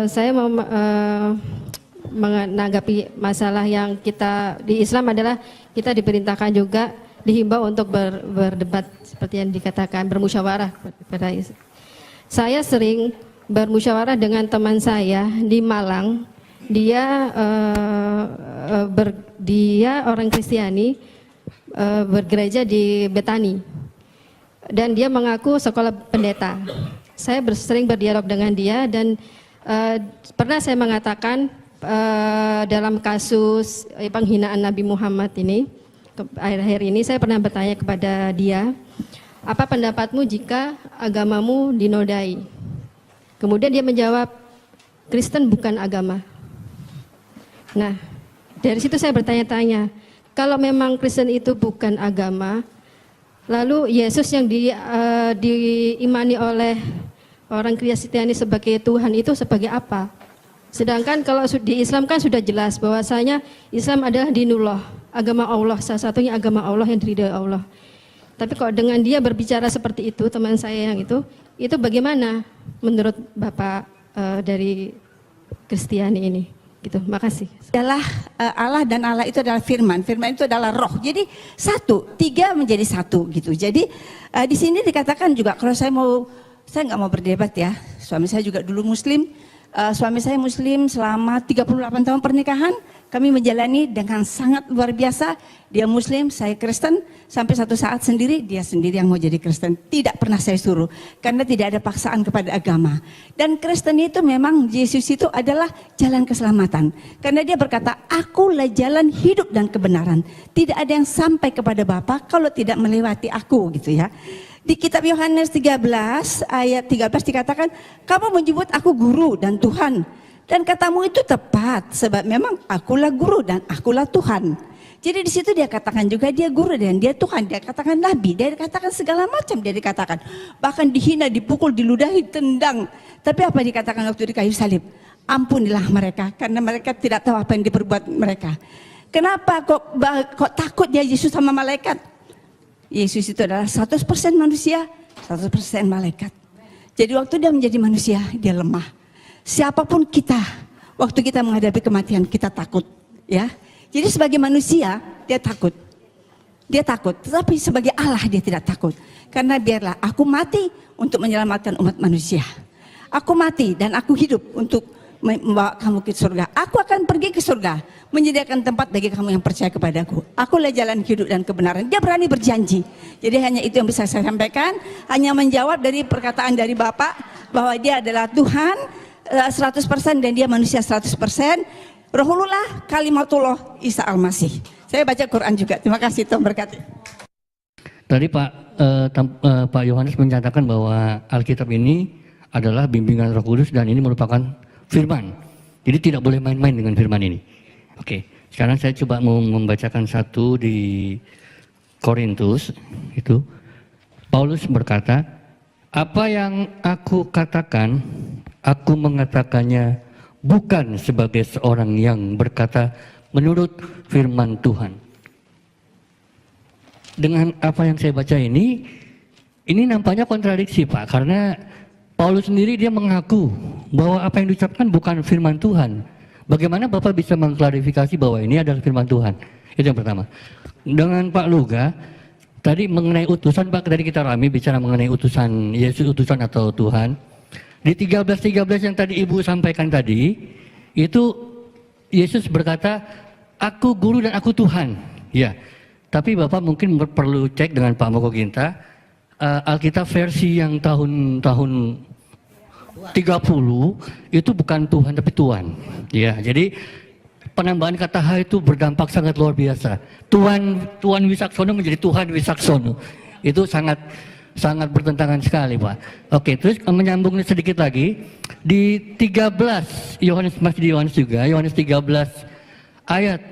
Saya mau menanggapi masalah yang kita di Islam adalah kita diperintahkan juga dihimbau untuk berdebat seperti yang dikatakan bermusyawarah pada saya sering bermusyawarah dengan teman saya di Malang. Dia dia orang Kristiani, bergereja di Betani dan dia mengaku sekolah pendeta. Saya sering berdialog dengan dia dan pernah saya mengatakan dalam kasus penghinaan Nabi Muhammad ini, akhir-akhir ini saya pernah bertanya kepada dia, apa pendapatmu jika agamamu dinodai? Kemudian dia menjawab, Kristen bukan agama. Nah, dari situ saya bertanya-tanya, kalau memang Kristen itu bukan agama, lalu Yesus yang diimani oleh orang Kristiani sebagai Tuhan itu sebagai apa? Sedangkan kalau di Islam kan sudah jelas bahwasanya Islam adalah dinullah, agama Allah, salah satunya agama Allah yang diridhai Allah. Tapi kalau dengan dia berbicara seperti itu, teman saya yang itu bagaimana menurut Bapak dari Kristiani ini? Gitu, makasih. Adalah Allah dan Allah itu adalah firman, firman itu adalah roh. Jadi satu, tiga menjadi satu gitu. Jadi di sini dikatakan juga kalau saya nggak mau berdebat ya. Suami saya juga dulu Muslim. Suami saya Muslim selama 38 tahun pernikahan. Kami menjalani dengan sangat luar biasa. Dia Muslim, saya Kristen. Sampai satu saat sendiri, dia sendiri yang mau jadi Kristen. Tidak pernah saya suruh. Karena tidak ada paksaan kepada agama. Dan Kristen itu memang Yesus itu adalah jalan keselamatan. Karena dia berkata, akulah jalan hidup dan kebenaran. Tidak ada yang sampai kepada Bapa kalau tidak melewati aku gitu ya. Di kitab Yohanes 13 ayat 13 dikatakan, kamu menyebut aku guru dan Tuhan. Dan katamu itu tepat, sebab memang akulah guru dan akulah Tuhan. Jadi di situ dia katakan juga dia guru dan dia Tuhan. Dia katakan nabi, dia katakan segala macam dia dikatakan. Bahkan dihina, dipukul, diludahi, tendang. Tapi apa dikatakan waktu di kayu salib? Ampunilah mereka, karena mereka tidak tahu apa yang diperbuat mereka. Kenapa kok takut dia Yesus sama malaikat? Yesus itu adalah 100% manusia, 100% malaikat. Jadi waktu dia menjadi manusia, dia lemah. Siapapun kita, waktu kita menghadapi kematian, kita takut, ya. Jadi sebagai manusia, dia takut. Dia takut, tetapi sebagai Allah dia tidak takut. Karena biarlah aku mati untuk menyelamatkan umat manusia. Aku mati dan aku hidup untuk membawa kamu ke surga. Aku akan pergi ke surga, menyediakan tempat bagi kamu yang percaya kepadaku. Akulah jalan hidup dan kebenaran. Dia berani berjanji. Jadi hanya itu yang bisa saya sampaikan. Hanya menjawab dari perkataan dari Bapak bahwa dia adalah Tuhan 100% dan dia manusia 100%. Rohullah kalimatullah Isa Al-Masih. Saya baca Quran juga. Terima kasih, Tuhan berkati. Tadi Pak Yohanes menyatakan bahwa Alkitab ini adalah bimbingan Roh Kudus dan ini merupakan firman. Jadi tidak boleh main-main dengan firman ini. Oke, sekarang saya coba mau membacakan satu di Korintus. Itu Paulus berkata, apa yang aku katakan, aku mengatakannya bukan sebagai seorang yang berkata menurut firman Tuhan. Dengan apa yang saya baca ini nampaknya kontradiksi Pak, karena Paulus sendiri dia mengaku bahwa apa yang diucapkan bukan firman Tuhan. Bagaimana Bapak bisa mengklarifikasi bahwa ini adalah firman Tuhan? Itu yang pertama. Dengan Pak Luga, tadi mengenai utusan Pak, tadi kita rame bicara mengenai utusan Yesus, utusan atau Tuhan. Di 13:13 yang tadi Ibu sampaikan tadi, itu Yesus berkata, aku guru dan aku Tuhan. Ya, tapi Bapak mungkin perlu cek dengan Pak Moko Ginta, Alkitab versi yang tahun 30 itu bukan Tuhan tapi Tuhan. Ya, jadi penambahan kata H itu berdampak sangat luar biasa. Tuhan Wisaksono menjadi Tuhan Wisaksono. Itu sangat bertentangan sekali Pak. Oke, terus menyambung sedikit lagi di 13 Yohanes, masih di Yohanes juga, Yohanes 13 ayat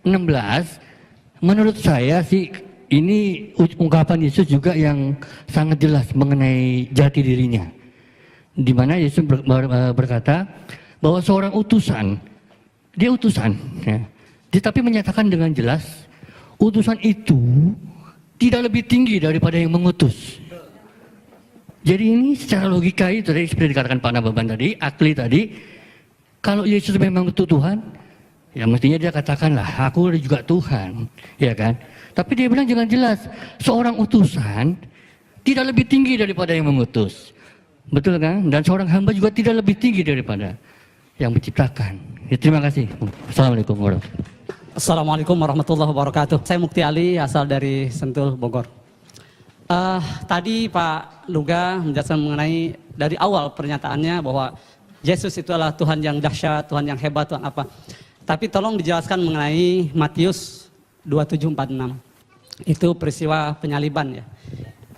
16, menurut saya sih ini ungkapan Yesus juga yang sangat jelas mengenai jati dirinya. Di mana Yesus berkata bahwa seorang utusan, dia utusan, ya, tetapi menyatakan dengan jelas utusan itu tidak lebih tinggi daripada yang mengutus. Jadi ini secara logika itu tadi seperti dikatakan Pak Nababan tadi, Akli tadi, Kalau Yesus memang itu Tuhan, ya mestinya dia katakanlah, aku juga Tuhan, ya kan? Tapi dia bilang jangan jelas, seorang utusan tidak lebih tinggi daripada yang mengutus. Betul kan? Dan seorang hamba juga tidak lebih tinggi daripada yang menciptakan. Ya, terima kasih. Assalamualaikum warahmatullahi wabarakatuh. Assalamualaikum warahmatullahi wabarakatuh. Saya Mukti Ali, asal dari Sentul, Bogor. Tadi Pak Luga menjelaskan mengenai dari awal pernyataannya bahwa Yesus itu adalah Tuhan yang dahsyat, Tuhan yang hebat, Tuhan apa. Tapi tolong dijelaskan mengenai Matius 27:46. Itu peristiwa penyaliban ya.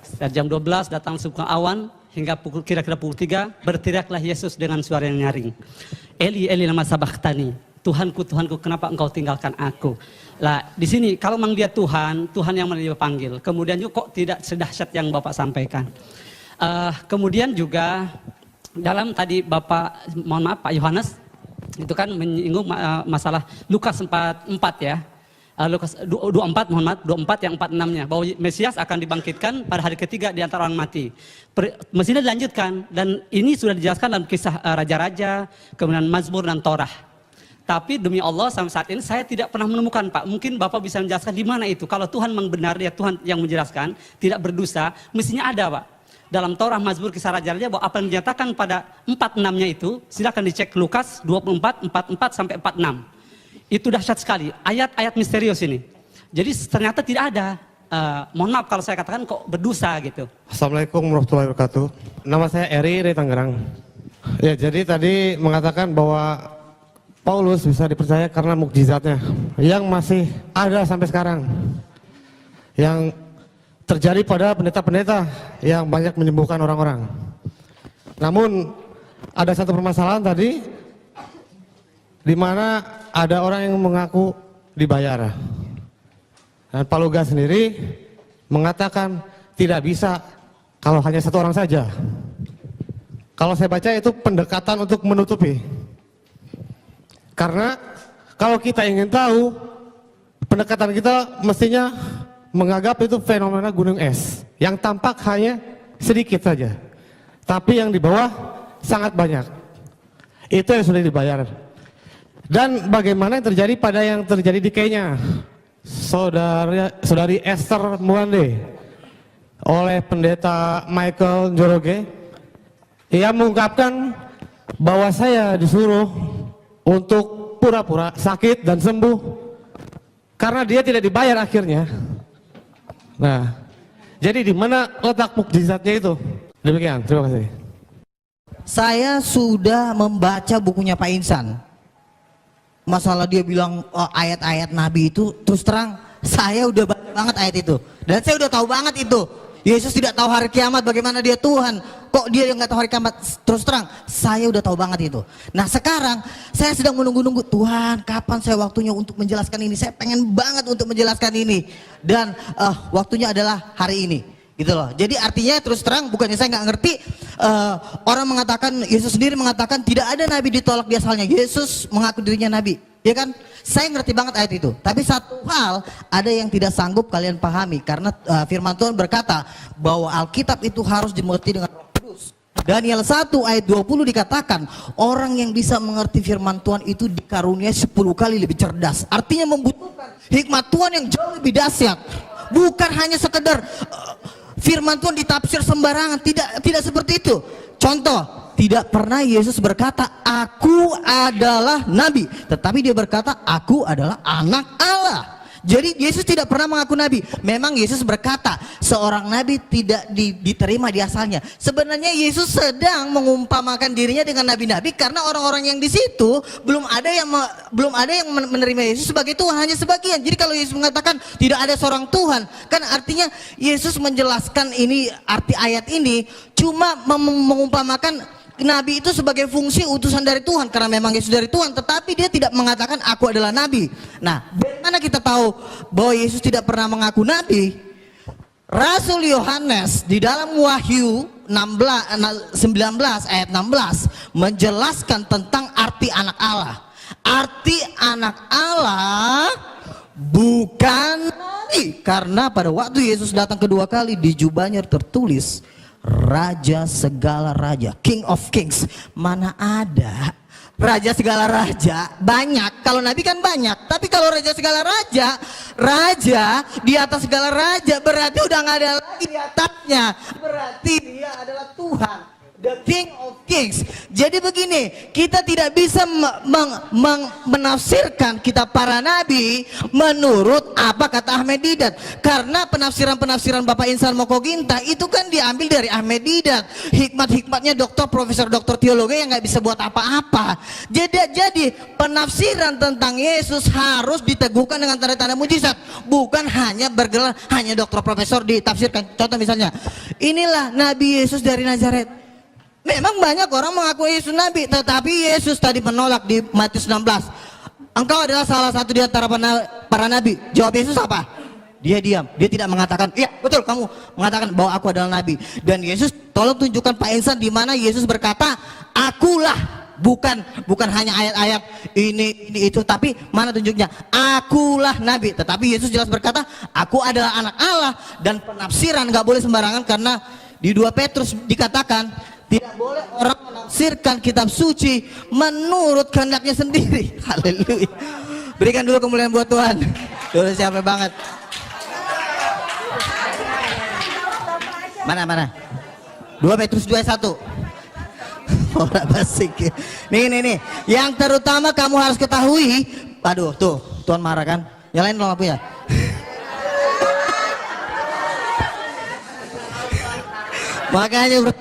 Sejak jam 12 datang sebuah awan hingga kira-kira pukul 3 berteriaklah Yesus dengan suara yang nyaring. Eli Eli lama sabachthani. Tuhanku, Tuhanku, kenapa engkau tinggalkan aku? Lah, di sini kalau memang dia Tuhan, Tuhan yang dia panggil. Kemudian juga kok tidak sedahsyat yang Bapak sampaikan. Kemudian juga dalam tadi Bapak, mohon maaf Pak Yohanes, itu kan menyinggung masalah Lukas 4:4 ya. Lukas 24, mohon maaf, 24 yang 46-nya. Bahwa Mesias akan dibangkitkan pada hari ketiga di antara orang mati. Mestinya dilanjutkan, dan ini sudah dijelaskan dalam kisah Raja-Raja, kemudian Mazmur dan Torah. Tapi demi Allah sampai saat ini saya tidak pernah menemukan Pak. Mungkin Bapak bisa menjelaskan di mana itu. Kalau Tuhan memang benar, dia Tuhan yang menjelaskan, tidak berdosa, mestinya ada Pak. Dalam Torah, Mazmur, kisah Raja-Raja, bahwa apa yang dinyatakan pada 46-nya itu, silakan dicek Lukas 24, 44 sampai 46. Itu dahsyat sekali, ayat-ayat misterius ini. Jadi ternyata tidak ada. Mohon maaf kalau saya katakan kok berdosa gitu. Assalamualaikum warahmatullahi wabarakatuh. Nama saya Eri dari Tangerang. Ya, jadi tadi mengatakan bahwa Paulus bisa dipercaya karena mukjizatnya yang masih ada sampai sekarang. Yang terjadi pada pendeta-pendeta yang banyak menyembuhkan orang-orang. Namun ada satu permasalahan tadi di mana ada orang yang mengaku dibayar. Dan Pak Luga sendiri mengatakan tidak bisa kalau hanya satu orang saja. Kalau saya baca itu pendekatan untuk menutupi. Karena kalau kita ingin tahu, pendekatan kita mestinya menganggap itu fenomena gunung es yang tampak hanya sedikit saja, tapi yang di bawah sangat banyak. Itu yang sudah dibayar. Dan bagaimana yang terjadi pada yang terjadi di Kenya, saudari Esther Mwande oleh pendeta Michael Njoroge, ia mengungkapkan bahwa saya disuruh untuk pura-pura sakit dan sembuh karena dia tidak dibayar akhirnya. Nah, jadi di mana letak mukjizatnya itu? Demikian, terima kasih. Saya sudah membaca bukunya Pak Insan. Masalah dia bilang ayat-ayat Nabi itu, terus terang saya udah baca banget ayat itu. Dan saya udah tahu banget itu. Yesus tidak tahu hari kiamat, bagaimana dia Tuhan. Kok dia yang nggak tahu hari kiamat? Terus terang, saya udah tahu banget itu. Nah sekarang saya sedang menunggu-nunggu, Tuhan kapan saya waktunya untuk menjelaskan ini. Saya pengen banget untuk menjelaskan ini. Dan waktunya adalah hari ini. Gitu loh. Jadi artinya terus terang, bukannya saya nggak ngerti. Orang mengatakan, Yesus sendiri mengatakan tidak ada nabi ditolak di asalnya. Yesus mengaku dirinya nabi. Ya kan? Saya ngerti banget ayat itu. Tapi satu hal ada yang tidak sanggup kalian pahami. Karena firman Tuhan berkata bahwa Alkitab itu harus dimengerti dengan Roh Kudus. Daniel 1 ayat 20 dikatakan orang yang bisa mengerti firman Tuhan itu dikaruniai 10 kali lebih cerdas. Artinya membutuhkan hikmat Tuhan yang jauh lebih dahsyat. Bukan hanya sekedar firman Tuhan ditafsir sembarangan. Tidak seperti itu. Contoh, tidak pernah Yesus berkata aku adalah nabi, tetapi dia berkata aku adalah anak Allah. Jadi Yesus tidak pernah mengaku nabi. Memang Yesus berkata seorang nabi tidak diterima di asalnya. Sebenarnya Yesus sedang mengumpamakan dirinya dengan nabi-nabi karena orang-orang yang di situ belum ada yang menerima Yesus sebagai Tuhan, hanya sebagian. Jadi kalau Yesus mengatakan tidak ada seorang Tuhan, kan artinya Yesus menjelaskan ini, arti ayat ini cuma mengumpamakan nabi itu sebagai fungsi utusan dari Tuhan karena memang Yesus dari Tuhan, tetapi dia tidak mengatakan aku adalah nabi. Nah, bagaimana kita tahu bahwa Yesus tidak pernah mengaku nabi? Rasul Yohanes di dalam Wahyu 19 ayat 16 menjelaskan tentang arti anak Allah. Arti anak Allah bukan nabi, karena pada waktu Yesus datang kedua kali di jubahnya tertulis Raja segala raja, King of Kings. Mana ada raja segala raja banyak. Kalau nabi kan banyak, tapi kalau raja segala raja, raja di atas segala raja, berarti udah nggak ada lagi di atasnya, berarti dia adalah Tuhan, the King of Kings. Jadi begini, kita tidak bisa menafsirkan kitab para nabi menurut apa kata Ahmed Didat, karena penafsiran-penafsiran Bapak Insan Mokoginta itu kan diambil dari Ahmed Didat, hikmat-hikmatnya profesor doktor teologi yang nggak bisa buat apa-apa. Jadi penafsiran tentang Yesus harus diteguhkan dengan tanda-tanda mujizat, bukan hanya bergelar hanya doktor profesor ditafsirkan. Contoh misalnya, inilah Nabi Yesus dari Nazaret. Memang banyak orang mengaku Yesus Nabi, tetapi Yesus tadi menolak di Matius 16. Engkau adalah salah satu di antara para nabi. Jawab Yesus apa? Dia diam, dia tidak mengatakan, iya betul kamu mengatakan bahwa aku adalah nabi. Dan Yesus, tolong tunjukkan Pak Insan di mana Yesus berkata, akulah, bukan hanya ayat-ayat ini itu, tapi mana tunjuknya? Akulah nabi. Tetapi Yesus jelas berkata, aku adalah anak Allah. Dan penafsiran nggak boleh sembarangan, karena di 2 Petrus dikatakan tidak boleh orang menafsirkan kitab suci menurut kehendaknya sendiri. Haleluya. Berikan dulu kemuliaan buat Tuhan. Udah capek banget. Mana? 2 Petrus 2:1. Orang basic. Nih. Yang terutama kamu harus ketahui. Aduh, tuh, Tuhan marah kan? Yang lain lo nggak punya. Makanya bro,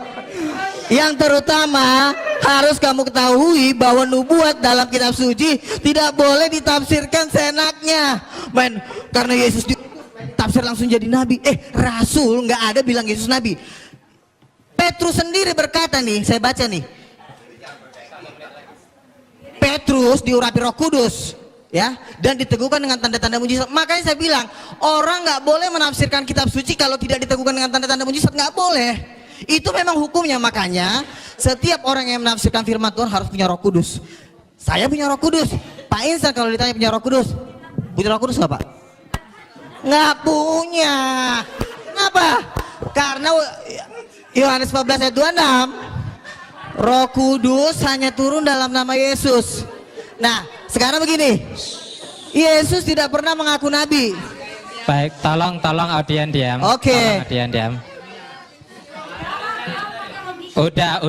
yang terutama harus kamu ketahui bahwa nubuat dalam kitab suci tidak boleh ditafsirkan seenaknya. Karena Yesus ditafsir langsung jadi nabi. Rasul nggak ada bilang Yesus nabi. Petrus sendiri berkata nih, saya baca nih. Petrus diurapi Roh Kudus, ya, dan diteguhkan dengan tanda-tanda mujizat. Makanya saya bilang, orang nggak boleh menafsirkan kitab suci kalau tidak diteguhkan dengan tanda-tanda mujizat, nggak boleh. Itu memang hukumnya. Makanya setiap orang yang menafsirkan firman Tuhan harus punya Roh Kudus. Saya punya Roh Kudus. Pak Insan kalau ditanya punya Roh Kudus, punya Roh Kudus nggak Pak? Nggak punya. Kenapa? Karena Yohanes 14 ayat 26, Roh Kudus hanya turun dalam nama Yesus. Nah, sekarang begini, Yesus tidak pernah mengaku nabi. Baik, tolong audien diam. Oke. Tolong audien diam. Udah.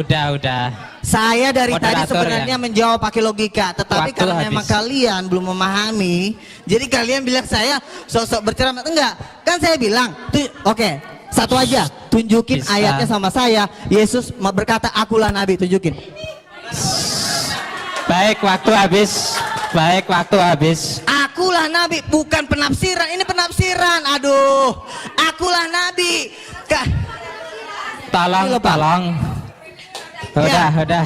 Saya dari tadi Moderator sebenarnya ya? menjawab pakai logika, tetapi Waktu karena habis. memang kalian belum memahami, jadi kalian bilang saya sosok berceramah. Enggak, kan saya bilang, oke, satu aja, tunjukin Bisa. ayatnya sama saya. Yesus berkata, akulah nabi, tunjukin. Baik, waktu habis. Akulah nabi, bukan penafsiran. Ini penafsiran. Aduh, akulah nabi. Tolong. Ya. Udah.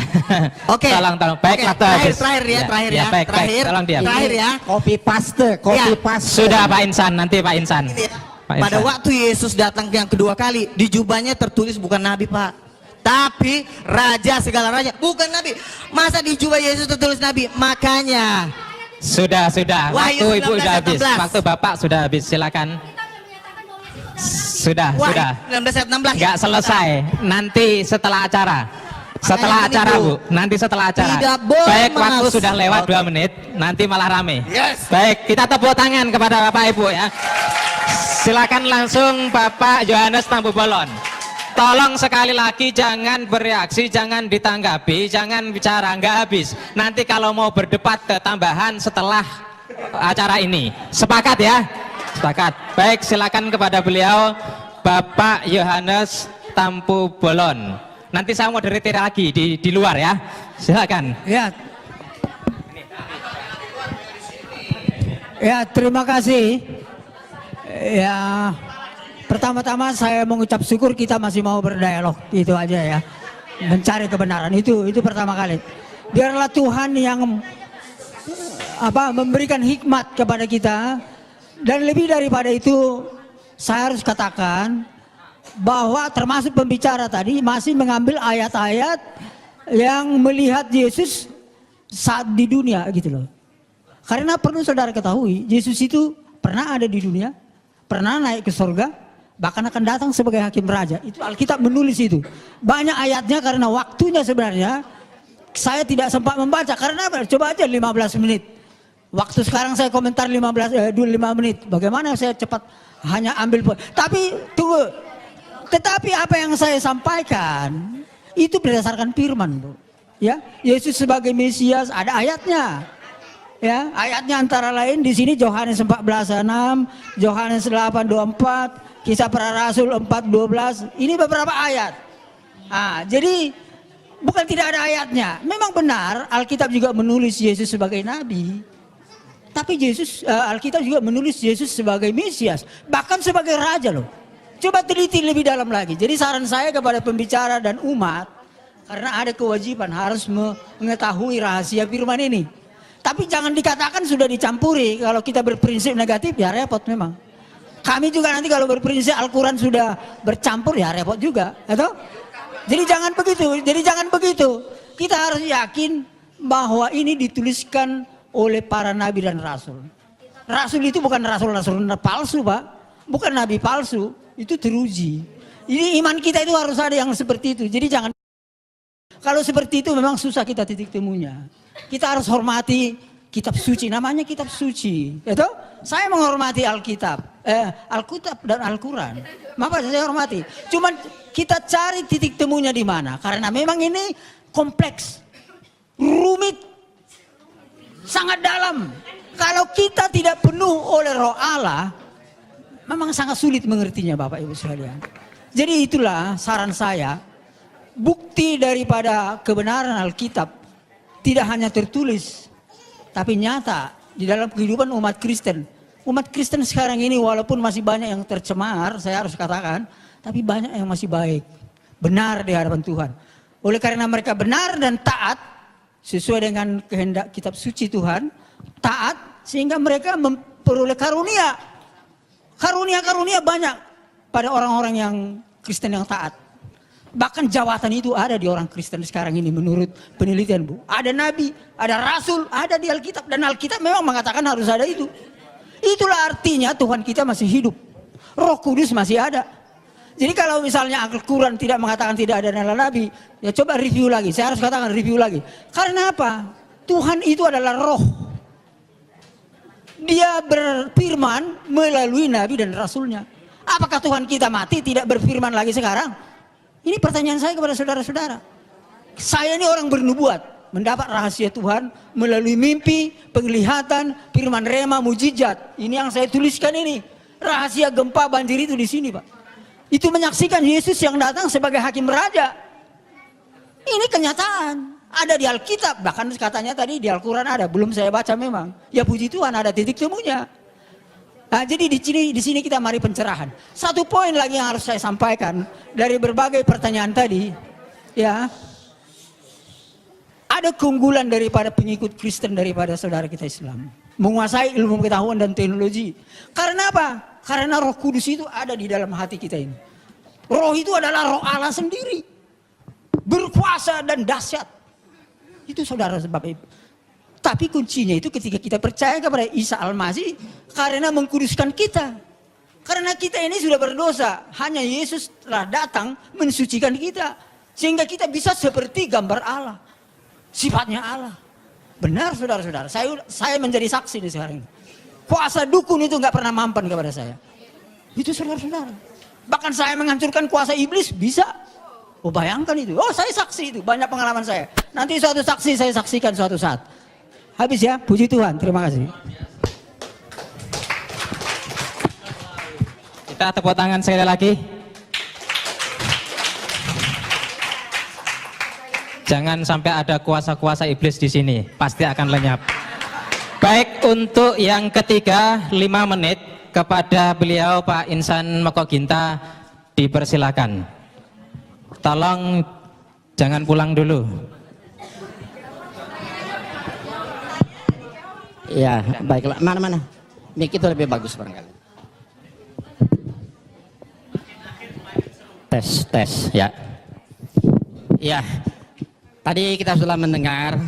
Oke. Tolong. Baik, Oke, waktu habis. Terakhir ya. Baik. Tolong diam. Terakhir ya. Copy paste. Sudah Pak Insan, nanti Pak Insan. Ini ya. Pak Pada Insan. waktu Yesus datang yang kedua kali, di jubahnya tertulis bukan nabi Pak, tapi raja segala raja, bukan nabi. Masa di jubah Yesus tertulis nabi? Makanya Sudah. Wahyu Waktu Ibu 19, sudah habis. 16. Waktu Bapak sudah habis. Silakan. Sudah. 19 ayat 16 Enggak selesai. Nanti setelah acara. Setelah Makanya acara, ini, Bu. Bu. Nanti setelah acara. Tidak boleh Baik, waktu menafsir. sudah lewat Oke. 2 menit. Nanti malah rame. Yes. Baik, kita tepuk tangan kepada Bapak Ibu ya. Silakan langsung Bapak Yohanes Tampu Bolon. Tolong sekali lagi jangan bereaksi, jangan ditanggapi, jangan bicara nggak habis. Nanti kalau mau berdebat ketambahan setelah acara ini. Sepakat ya? Sepakat. Baik, silakan kepada beliau Bapak Yohanes Tampu Bolon. Nanti saya moderator lagi di luar ya. Silakan. Ya, terima kasih. Ya, pertama-tama saya mengucap syukur kita masih mau berdialog, itu aja ya. Mencari kebenaran itu pertama kali. Biarlah Tuhan yang memberikan hikmat kepada kita, dan lebih daripada itu saya harus katakan bahwa termasuk pembicara tadi masih mengambil ayat-ayat yang melihat Yesus saat di dunia gitu loh. Karena perlu saudara ketahui, Yesus itu pernah ada di dunia, pernah naik ke surga, bahkan akan datang sebagai hakim raja. Itu Alkitab menulis itu. Banyak ayatnya karena waktunya sebenarnya saya tidak sempat membaca karena apa? Coba aja 15 menit. Waktu sekarang saya komentar 5 menit. Bagaimana saya cepat hanya ambil poin. Tapi tunggu. Tetapi apa yang saya sampaikan itu berdasarkan firman, Bu. Ya, Yesus sebagai Mesias ada ayatnya. Ya, ayatnya antara lain di sini Yohanes 14:6, Yohanes 8:24, Kisah Para Rasul 4:12. Ini beberapa ayat. Jadi bukan tidak ada ayatnya. Memang benar Alkitab juga menulis Yesus sebagai nabi. Tapi Alkitab juga menulis Yesus sebagai Mesias, bahkan sebagai raja loh. Coba teliti lebih dalam lagi. Jadi saran saya kepada pembicara dan umat, karena ada kewajiban harus mengetahui rahasia firman ini. Tapi jangan dikatakan sudah dicampuri. Kalau kita berprinsip negatif ya repot memang. Kami juga nanti kalau berprinsip Al-Quran sudah bercampur ya repot juga. Atau? Jadi jangan begitu. Kita harus yakin bahwa ini dituliskan oleh para nabi dan rasul. Rasul itu bukan rasul-rasul palsu, Pak. Bukan nabi palsu, itu teruji. Ini iman kita itu harus ada yang seperti itu. Jadi jangan, kalau seperti itu memang susah kita titik temunya. Kita harus hormati kitab suci, namanya kitab suci. Itu saya menghormati Alkitab, Alkitab dan Al-Quran. Maka saya hormati. Cuman kita cari titik temunya di mana? Karena memang ini kompleks, rumit, sangat dalam. Kalau kita tidak penuh oleh Roh Allah, memang sangat sulit mengertinya, Bapak Ibu sekalian. Jadi itulah saran saya, bukti daripada kebenaran Alkitab tidak hanya tertulis, tapi nyata di dalam kehidupan umat Kristen. Umat Kristen sekarang ini walaupun masih banyak yang tercemar, saya harus katakan, tapi banyak yang masih baik, benar di hadapan Tuhan. Oleh karena mereka benar dan taat, sesuai dengan kehendak kitab suci Tuhan, taat sehingga mereka memperoleh karunia. Karunia-karunia banyak pada orang-orang yang Kristen yang taat. Bahkan jawatan itu ada di orang Kristen sekarang ini menurut penelitian, Bu. Ada nabi, ada rasul, ada di Alkitab. Dan Alkitab memang mengatakan harus ada itu. Itulah artinya Tuhan kita masih hidup. Roh Kudus masih ada. Jadi kalau misalnya Al-Quran tidak mengatakan tidak ada nabi, ya coba review lagi. Saya harus katakan review lagi. Karena apa? Tuhan itu adalah roh. Dia berfirman melalui nabi dan rasulnya. Apakah Tuhan kita mati tidak berfirman lagi sekarang? Ini pertanyaan saya kepada saudara-saudara. Saya ini orang bernubuat, mendapat rahasia Tuhan melalui mimpi, penglihatan, firman rema, mujizat. Ini yang saya tuliskan ini. Rahasia gempa banjir itu di sini, Pak. Itu menyaksikan Yesus yang datang sebagai hakim raja. Ini kenyataan. Ada di Alkitab, bahkan katanya tadi di Al-Quran ada, belum saya baca memang. Ya puji Tuhan ada titik temunya. Nah, jadi di sini kita mari pencerahan. Satu poin lagi yang harus saya sampaikan dari berbagai pertanyaan tadi, ya. Ada keunggulan daripada pengikut Kristen daripada saudara kita Islam. Menguasai ilmu pengetahuan dan teknologi. Karena apa? Karena Roh Kudus itu ada di dalam hati kita ini. Roh itu adalah Roh Allah sendiri. Berkuasa dan dahsyat. Itu saudara sebab itu. Tapi kuncinya itu ketika kita percaya kepada Isa Al-Masih karena mengkuduskan kita. Karena kita ini sudah berdosa. Hanya Yesus telah datang mensucikan kita. Sehingga kita bisa seperti gambar Allah. Sifatnya Allah. Benar saudara-saudara. Saya menjadi saksi di sekarang ini. Kuasa dukun itu nggak pernah mampan kepada saya. Itu saudara-saudara. Bahkan saya menghancurkan kuasa iblis bisa. Oh bayangkan itu. Oh saya saksi itu. Banyak pengalaman saya. Nanti suatu saksi saya saksikan suatu saat. Habis ya. Puji Tuhan. Terima kasih. Kita tepuk tangan sekali lagi. Jangan sampai ada kuasa-kuasa iblis di sini. Pasti akan lenyap. Baik, untuk yang ketiga 5 menit kepada beliau Pak Insan Mekoginta dipersilakan. Tolong jangan pulang dulu. Ya, baiklah. Mana-mana? Mic itu lebih bagus barangkali. Tes, ya. Ya, tadi kita sudah mendengar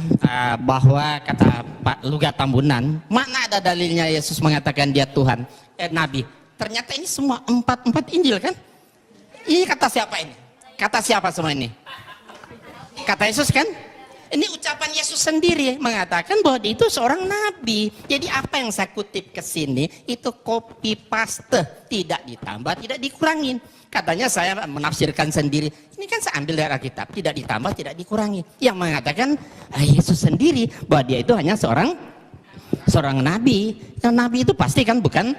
bahwa kata Pak Luga Tambunan, mana ada dalilnya Yesus mengatakan dia Tuhan, Nabi. Ternyata ini semua empat Injil kan? Ini kata siapa ini? Kata siapa semua ini? Kata Yesus kan? Ini ucapan Yesus sendiri mengatakan bahwa dia itu seorang nabi. Jadi apa yang saya kutip ke sini itu copy paste, tidak ditambah, tidak dikurangin. Katanya saya menafsirkan sendiri. Ini kan saya ambil dari Alkitab, tidak ditambah, tidak dikurangi. Yang mengatakan Yesus sendiri bahwa dia itu hanya seorang nabi. Yang nabi itu pasti kan bukan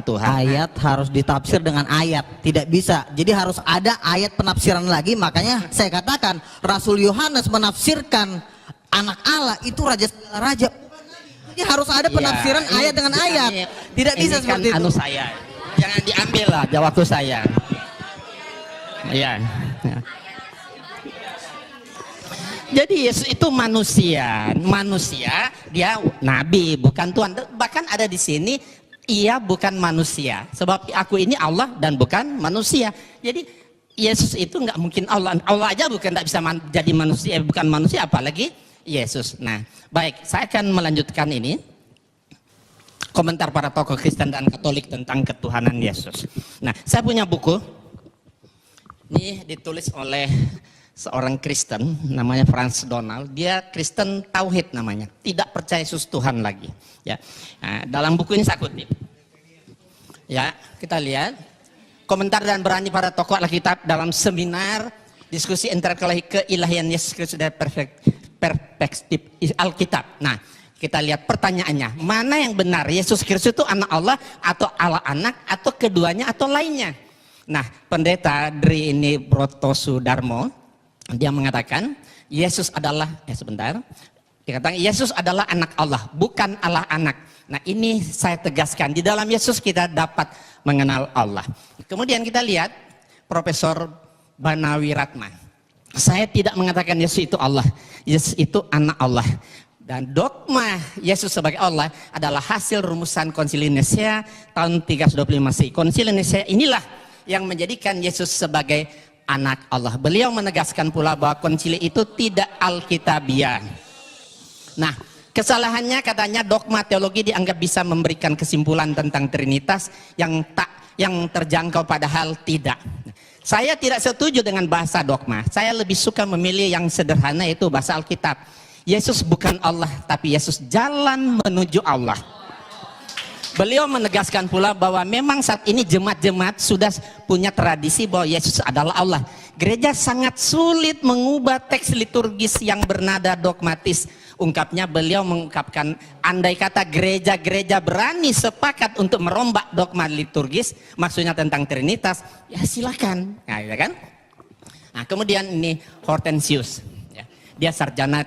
Tuhan. Ayat harus ditafsir dengan ayat, tidak bisa. Jadi harus ada ayat penafsiran lagi. Makanya saya katakan Rasul Yohanes menafsirkan anak Allah itu raja segala raja. Jadi harus ada penafsiran ayat dengan ayat. Tidak bisa kan seperti itu. Saya. Jangan diambil lah waktu saya. Ya. Jadi Yesus itu manusia dia nabi bukan Tuhan. Bahkan ada di sini ia bukan manusia. Sebab aku ini Allah dan bukan manusia. Jadi Yesus itu nggak mungkin Allah. Allah aja nggak bisa jadi manusia, bukan manusia apalagi Yesus. Nah, baik, saya akan melanjutkan ini. Komentar para tokoh Kristen dan Katolik tentang ketuhanan Yesus. Nah, saya punya buku. Ini ditulis oleh seorang Kristen namanya Franz Donald. Dia Kristen Tauhid namanya, tidak percaya Yesus Tuhan lagi. Ya, nah, dalam buku ini saya kutip. Ya, kita lihat komentar dan berani para tokoh Alkitab dalam seminar diskusi intelektual keilahian Yesus Kristus dari perspektif Alkitab. Nah, kita lihat pertanyaannya, mana yang benar? Yesus Kristus itu anak Allah atau Allah anak atau keduanya atau lainnya? Nah, pendeta Dri ini Broto Sudarmo, dia mengatakan Yesus adalah, dikatakan Yesus adalah anak Allah, bukan Allah anak. Nah, ini saya tegaskan, di dalam Yesus kita dapat mengenal Allah. Kemudian kita lihat Profesor Banawi Ratma. Saya tidak mengatakan Yesus itu Allah, Yesus itu anak Allah. Dan dogma Yesus sebagai Allah adalah hasil rumusan Konsili Nisea tahun 325 Masehi. Konsili Nisea inilah yang menjadikan Yesus sebagai anak Allah. Beliau menegaskan pula bahwa konsili itu tidak alkitabiah. Nah, kesalahannya katanya dogma teologi dianggap bisa memberikan kesimpulan tentang Trinitas yang terjangkau, padahal tidak. Saya tidak setuju dengan bahasa dogma. Saya lebih suka memilih yang sederhana, yaitu bahasa Alkitab. Yesus bukan Allah, tapi Yesus jalan menuju Allah. Beliau menegaskan pula bahwa memang saat ini jemaat-jemaat sudah punya tradisi bahwa Yesus adalah Allah. Gereja sangat sulit mengubah teks liturgis yang bernada dogmatis. Ungkapnya, beliau mengungkapkan, andai kata gereja-gereja berani sepakat untuk merombak dogma liturgis, maksudnya tentang Trinitas, ya silakan. Nah, ya kan? Nah, kemudian ini Hortensius. Dia sarjana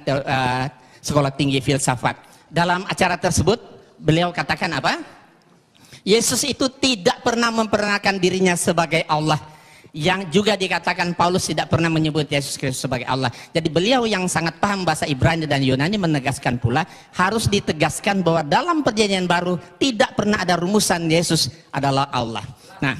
sekolah tinggi filsafat. Dalam acara tersebut beliau katakan apa? Yesus itu tidak pernah memperkenalkan dirinya sebagai Allah. Yang juga dikatakan Paulus tidak pernah menyebut Yesus Kristus sebagai Allah. Jadi beliau yang sangat paham bahasa Ibrani dan Yunani menegaskan pula, harus ditegaskan bahwa dalam perjanjian baru tidak pernah ada rumusan Yesus adalah Allah. Nah,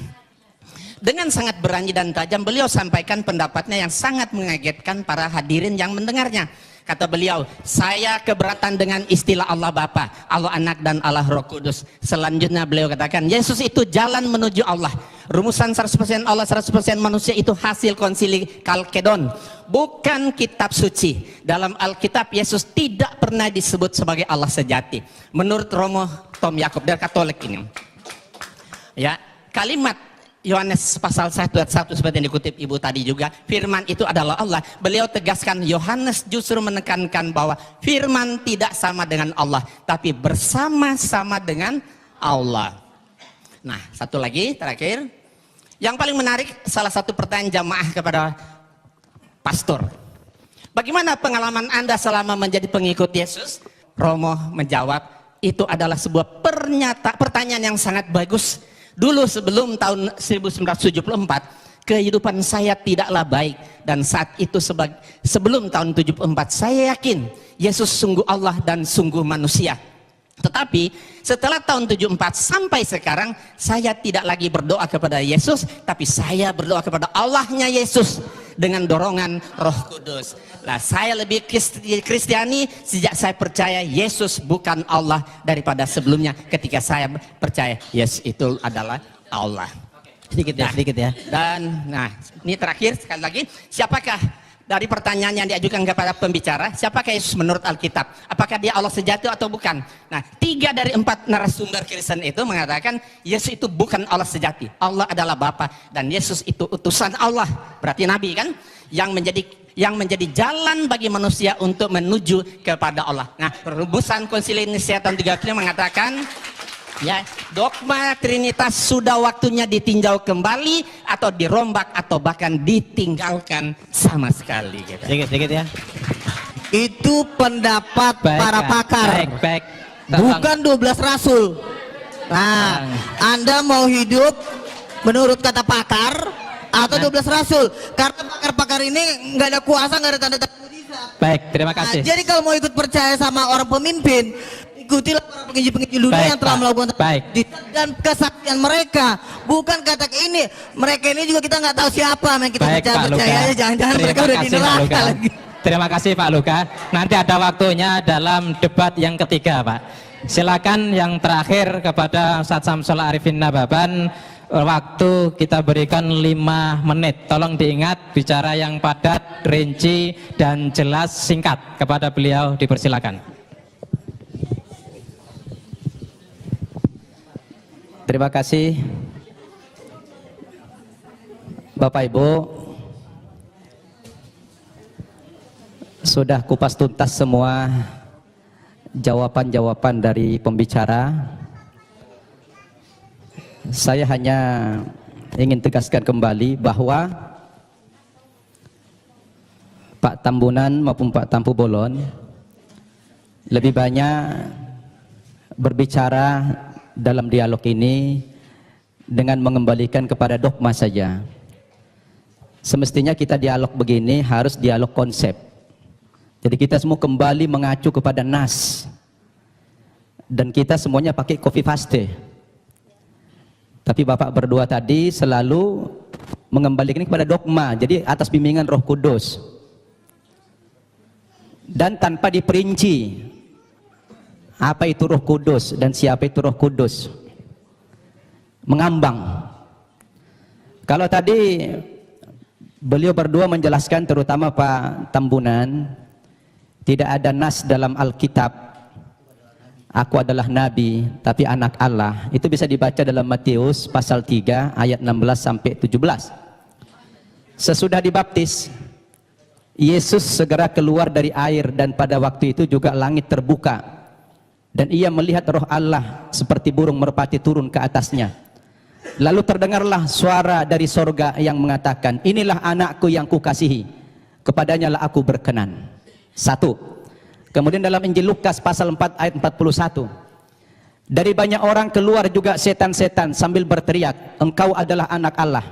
dengan sangat berani dan tajam beliau sampaikan pendapatnya yang sangat mengagetkan para hadirin yang mendengarnya. Kata beliau, saya keberatan dengan istilah Allah Bapa, Allah Anak dan Allah Roh Kudus. Selanjutnya beliau katakan, Yesus itu jalan menuju Allah. Rumusan 100% Allah, 100% manusia itu hasil konsili Kalkedon, bukan kitab suci. Dalam Alkitab Yesus tidak pernah disebut sebagai Allah sejati. Menurut Romo Tom Yakob dari Katolik ini. Ya, kalimat Yohanes pasal 1 ayat 1 seperti yang dikutip Ibu tadi juga, firman itu adalah Allah. Beliau tegaskan, Yohanes justru menekankan bahwa firman tidak sama dengan Allah, tapi bersama-sama dengan Allah. Nah, satu lagi terakhir, yang paling menarik, salah satu pertanyaan jamaah kepada pastor. Bagaimana pengalaman Anda selama menjadi pengikut Yesus? Romo menjawab, itu adalah sebuah pertanyaan yang sangat bagus. Dulu sebelum tahun 1974, kehidupan saya tidaklah baik. Dan saat itu sebelum tahun 74, saya yakin Yesus sungguh Allah dan sungguh manusia. Tetapi setelah tahun 74 sampai sekarang, saya tidak lagi berdoa kepada Yesus, tapi saya berdoa kepada Allahnya Yesus dengan dorongan Roh Kudus. Nah, saya lebih Kristiani sejak saya percaya Yesus bukan Allah daripada sebelumnya ketika saya percaya Yesus itu adalah Allah. Sedikit ya. Dan nah, ini terakhir sekali lagi, siapakah dari pertanyaan yang diajukan kepada pembicara, siapakah Yesus menurut Alkitab? Apakah dia Allah sejati atau bukan? Nah, 3 dari 4 narasumber Kristen itu mengatakan Yesus itu bukan Allah sejati. Allah adalah Bapa dan Yesus itu utusan Allah. Berarti nabi kan? Yang menjadi jalan bagi manusia untuk menuju kepada Allah. Nah, perumusan Konsili Nicea tahun 35 mengatakan ya, dogma Trinitas sudah waktunya ditinjau kembali atau dirombak atau bahkan ditinggalkan sama sekali. Gitu. Sedikit ya. Itu pendapat para pakar. Baik. Bukan 12 rasul. Nah, Anda mau hidup menurut kata pakar atau 12 rasul? Karena pakar-pakar ini nggak ada kuasa, nggak ada tanda-tanda mujizat. Baik, terima kasih. Nah, jadi kalau mau ikut percaya sama orang pemimpin, ikutilah para penginjil-penginjil dunia yang telah melakukan dan kesaktian mereka. Bukan kata ini, mereka ini juga kita nggak tahu siapa, yang kita percaya aja, jangan-jangan mereka udah di neraka lagi. Terima kasih Pak Luka. Nanti ada waktunya dalam debat yang ketiga, Pak. Silakan yang terakhir kepada Ustadz Samsul Arifin Nababan. Waktu kita berikan 5 menit. Tolong diingat, bicara yang padat, rinci, dan jelas, singkat. Kepada beliau dipersilakan. Terima kasih Bapak Ibu, sudah kupas tuntas semua jawaban-jawaban dari pembicara. Saya hanya ingin tegaskan kembali bahwa Pak Tambunan maupun Pak Tampu Bolon lebih banyak berbicara dalam dialog ini dengan mengembalikan kepada dogma saja. Semestinya kita dialog begini harus dialog konsep. Jadi kita semua kembali mengacu kepada nas. Dan kita semuanya pakai copy paste. Tapi Bapak berdua tadi selalu mengembalikan kepada dogma. Jadi atas bimbingan Roh Kudus. Dan tanpa diperinci apa itu Roh Kudus dan siapa itu Roh Kudus. Mengambang. Kalau tadi beliau berdua menjelaskan, terutama Pak Tambunan, tidak ada nas dalam Alkitab aku adalah nabi tapi anak Allah. Itu bisa dibaca dalam Matius pasal 3 ayat 16 sampai 17. Sesudah dibaptis, Yesus segera keluar dari air dan pada waktu itu juga langit terbuka dan ia melihat Roh Allah seperti burung merpati turun ke atasnya. Lalu terdengarlah suara dari sorga yang mengatakan, inilah anakku yang kukasihi, kepadanya lah aku berkenan. 1. Kemudian dalam Injil Lukas pasal 4 ayat 41, dari banyak orang keluar juga setan-setan sambil berteriak, engkau adalah anak Allah.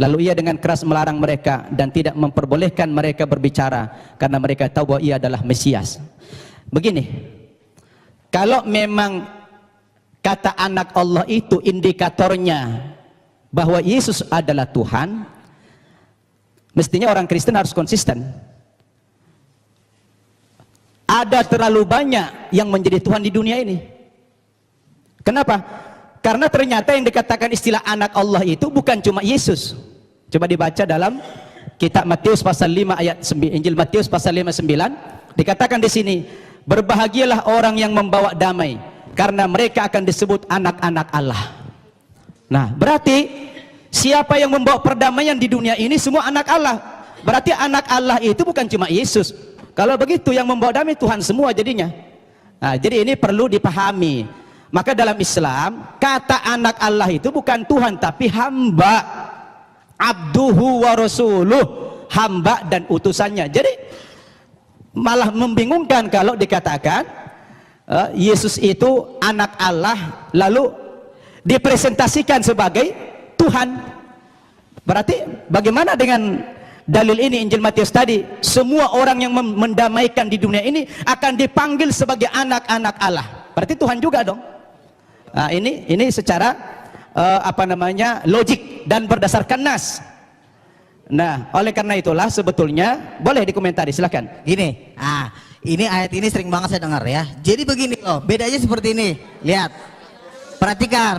Lalu ia dengan keras melarang mereka dan tidak memperbolehkan mereka berbicara karena mereka tahu bahwa ia adalah Mesias. Begini, kalau memang kata anak Allah itu indikatornya bahwa Yesus adalah Tuhan, mestinya orang Kristen harus konsisten. Ada terlalu banyak yang menjadi Tuhan di dunia ini. Kenapa? Karena ternyata yang dikatakan istilah anak Allah itu bukan cuma Yesus. Coba dibaca dalam kitab Matius pasal 5 ayat 9, Injil Matius pasal 5 9, dikatakan di sini, berbahagialah orang yang membawa damai karena mereka akan disebut anak-anak Allah. Nah, berarti siapa yang membawa perdamaian di dunia ini semua anak Allah. Berarti anak Allah itu bukan cuma Yesus. Kalau begitu yang membawa damai Tuhan semua jadinya. Nah, jadi ini perlu dipahami. Maka dalam Islam kata anak Allah itu bukan Tuhan tapi hamba, abduhu wa rasuluh, hamba dan utusannya. Jadi malah membingungkan kalau dikatakan Yesus itu anak Allah lalu dipresentasikan sebagai Tuhan. Berarti bagaimana dengan dalil ini Injil Matius tadi? Semua orang yang mendamaikan di dunia ini akan dipanggil sebagai anak-anak Allah. Berarti Tuhan juga dong. Nah, ini secara logik dan berdasarkan nas. Nah, oleh karena itulah sebetulnya boleh dikomentari, silakan. Gini, ini ayat ini sering banget saya dengar ya. Jadi begini loh, bedanya seperti ini. Lihat, perhatikan,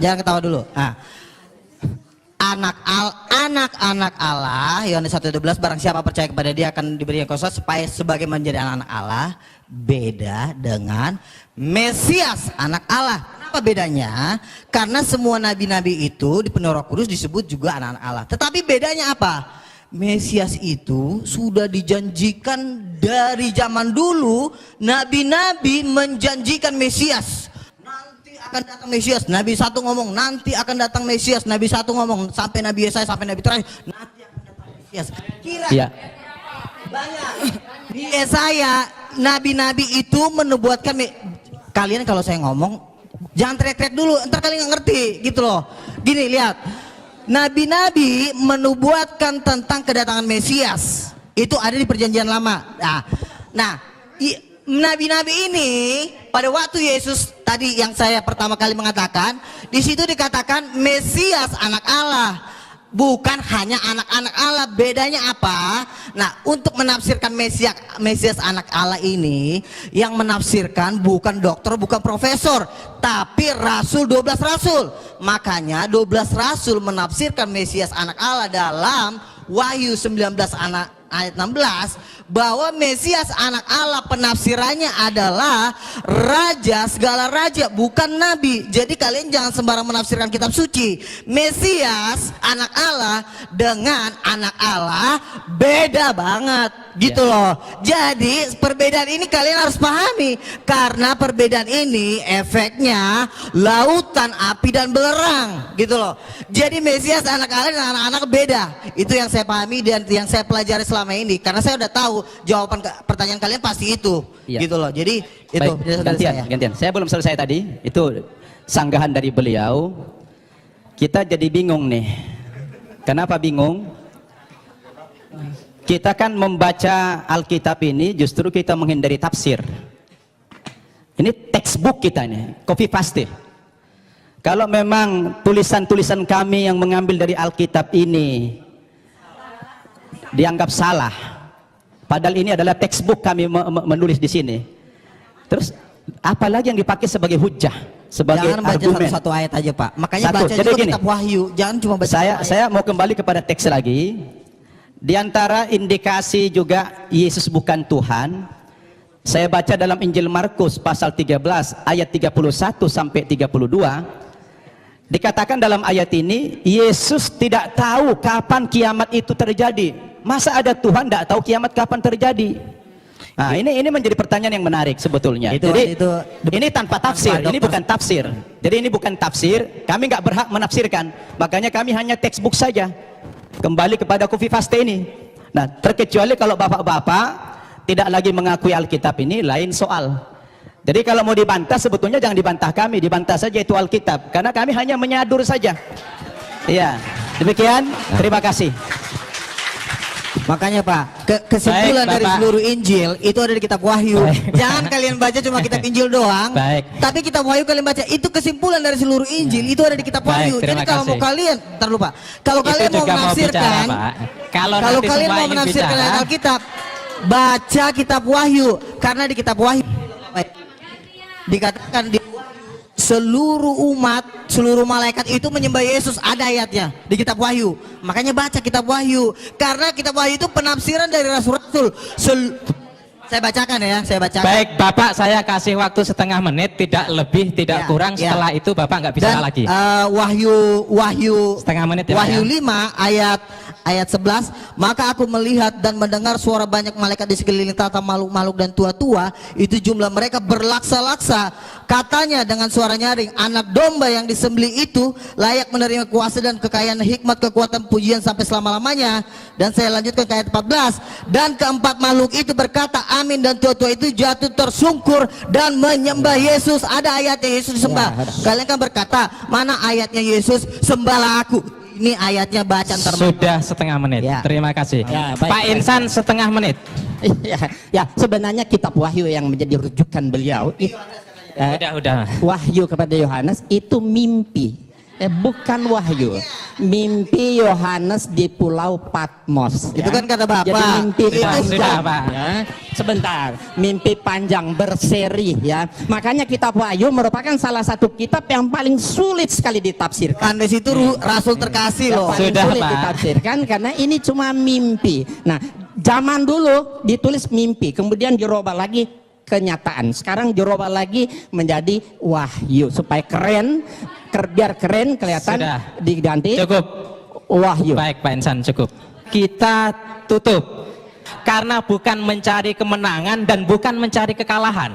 jangan ketawa dulu. anak-anak Allah, Yohanes 1:12, barang siapa percaya kepada dia akan diberikan kuasa supaya sebagai menjadi anak-anak Allah. Beda dengan Mesias, anak Allah. Kenapa bedanya? Karena semua nabi-nabi itu di penuh Roh Kudus disebut juga anak-anak Allah. Tetapi bedanya apa? Mesias itu sudah dijanjikan dari zaman dulu. Nabi-nabi menjanjikan Mesias. Nanti akan datang Mesias. Nabi satu ngomong nanti akan datang Mesias. Nabi satu ngomong sampai Nabi Yesaya sampai Nabi terakhir nanti akan datang Mesias. Kira banyak di Yesaya nabi-nabi itu menubuatkan. Kalian kalau saya ngomong jangan teriak-teriak dulu, ntar kalian nggak ngerti gitu loh. Gini lihat. Nabi-nabi menubuatkan tentang kedatangan Mesias. Itu ada di perjanjian lama. Nah, nabi-nabi ini pada waktu Yesus tadi yang saya pertama kali mengatakan, di situ dikatakan Mesias anak Allah. Bukan hanya anak-anak Allah. Bedanya apa? Nah, untuk menafsirkan Mesias anak Allah ini, yang menafsirkan bukan dokter, bukan profesor, tapi rasul, 12 rasul. Makanya 12 rasul menafsirkan Mesias anak Allah dalam Wahyu 19 ayat 16, bahwa Mesias anak Allah penafsirannya adalah raja segala raja, bukan nabi. Jadi kalian jangan sembarang menafsirkan kitab suci. Mesias anak Allah dengan anak Allah beda banget gitu loh. Jadi perbedaan ini kalian harus pahami, karena perbedaan ini efeknya lautan api dan belerang gitu loh. Jadi Mesias anak Allah dan anak-anak beda. Itu yang saya pahami dan yang saya pelajari selama ini, karena saya udah tahu jawaban pertanyaan kalian pasti itu gitu loh. Jadi itu gantian. Saya belum selesai tadi. Itu sanggahan dari beliau. Kita jadi bingung nih. Kenapa bingung? Kita kan membaca Alkitab ini justru kita menghindari tafsir. Ini textbook kita nih, copy paste. Kalau memang tulisan-tulisan kami yang mengambil dari Alkitab ini dianggap salah, padahal ini adalah textbook kami menulis di sini. Terus apalagi yang dipakai sebagai hujah, sebagai jangan baca argumen. satu ayat aja Pak. Makanya Satu. baca Jadi juga gini, kitab Wahyu. Jangan cuma baca. Saya mau kembali kepada teks lagi. Di antara indikasi juga Yesus bukan Tuhan, saya baca dalam Injil Markus pasal 13 ayat 31 sampai 32. Dikatakan dalam ayat ini, Yesus tidak tahu kapan kiamat itu terjadi. Masa ada Tuhan tidak tahu kiamat kapan terjadi? Nah, ini menjadi pertanyaan yang menarik sebetulnya. Jadi ini tanpa tafsir, ini bukan tafsir. Jadi ini bukan tafsir, kami nggak berhak menafsirkan. Makanya kami hanya textbook saja. Kembali kepada copy paste ini. Nah, terkecuali kalau bapak-bapak tidak lagi mengakui Alkitab ini, lain soal. Jadi kalau mau dibantah sebetulnya jangan dibantah kami, dibantah saja itu Alkitab, karena kami hanya menyadur saja. Iya, demikian. Terima kasih. Makanya Pak, kesimpulan dari seluruh Injil itu ada di kitab Wahyu. Jangan kalian baca cuma kitab Injil doang. Tapi kitab Wahyu kalian baca, itu kesimpulan dari seluruh Injil itu ada di kitab Wahyu. Jadi kalau mau kalian, ntar lupa. Kalau kalian mau menafsirkan, kalau kalian mau menafsirkan ayat Alkitab, baca kitab Wahyu, karena di kitab Wahyu dikatakan di seluruh umat, seluruh malaikat itu menyembah Yesus, ada ayatnya di kitab Wahyu. Makanya baca kitab Wahyu, karena kitab Wahyu itu penafsiran dari rasul-rasul. Saya bacakan ya, saya bacakan. Baik Bapak, saya kasih waktu setengah menit, tidak lebih, tidak kurang. Setelah itu Bapak nggak bisa lagi. Wahyu setengah menit ya, Wahyu 5 ayat 11, maka aku melihat dan mendengar suara banyak malaikat di sekeliling tata makhluk-makhluk dan tua-tua, itu jumlah mereka berlaksa-laksa. Katanya dengan suara nyaring, anak domba yang disembelih itu layak menerima kuasa dan kekayaan, hikmat, kekuatan, pujian sampai selama-lamanya. Dan saya lanjutkan ke ayat 14. Dan keempat makhluk itu berkata amin, dan tua-tua itu jatuh tersungkur dan menyembah Yesus. Ada ayatnya Yesus disembah. Kalian kan berkata, mana ayatnya Yesus sembahlah aku? Ini ayatnya bacaan terbaik. Sudah setengah menit. Terima kasih. Pak Insan setengah menit. Ya, sebenarnya kitab Wahyu yang menjadi rujukan beliau. Udah. Wahyu kepada Yohanes itu mimpi. Bukan wahyu. Mimpi Yohanes di Pulau Patmos. Itu kan kata Bapak. Jadi mimpi Itu panjang, sudah, Pak. ya. Sebentar, mimpi panjang berseri ya. Makanya kitab Wahyu merupakan salah satu kitab yang paling sulit sekali ditafsirkan. Kan di situ Rasul terkasih Yang loh. paling Sudah, sulit Pak. ditafsirkan karena ini cuma mimpi. Nah, zaman dulu ditulis mimpi, kemudian dirubah lagi kenyataan. Sekarang dirubah lagi menjadi wahyu supaya keren, biar keren kelihatan. Sudah. Diganti Cukup. wahyu. Baik Pak Insan, cukup. Kita tutup. Karena bukan mencari kemenangan dan bukan mencari kekalahan.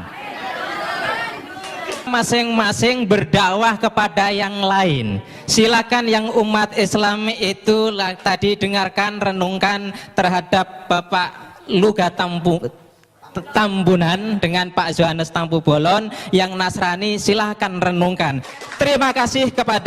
Masing-masing berdakwah kepada yang lain. Silakan yang umat Islam itu tadi dengarkan, renungkan terhadap Bapak Luga Tambunan dengan Pak Johannes Tampu Bolon. Yang Nasrani silahkan renungkan. Terima kasih kepada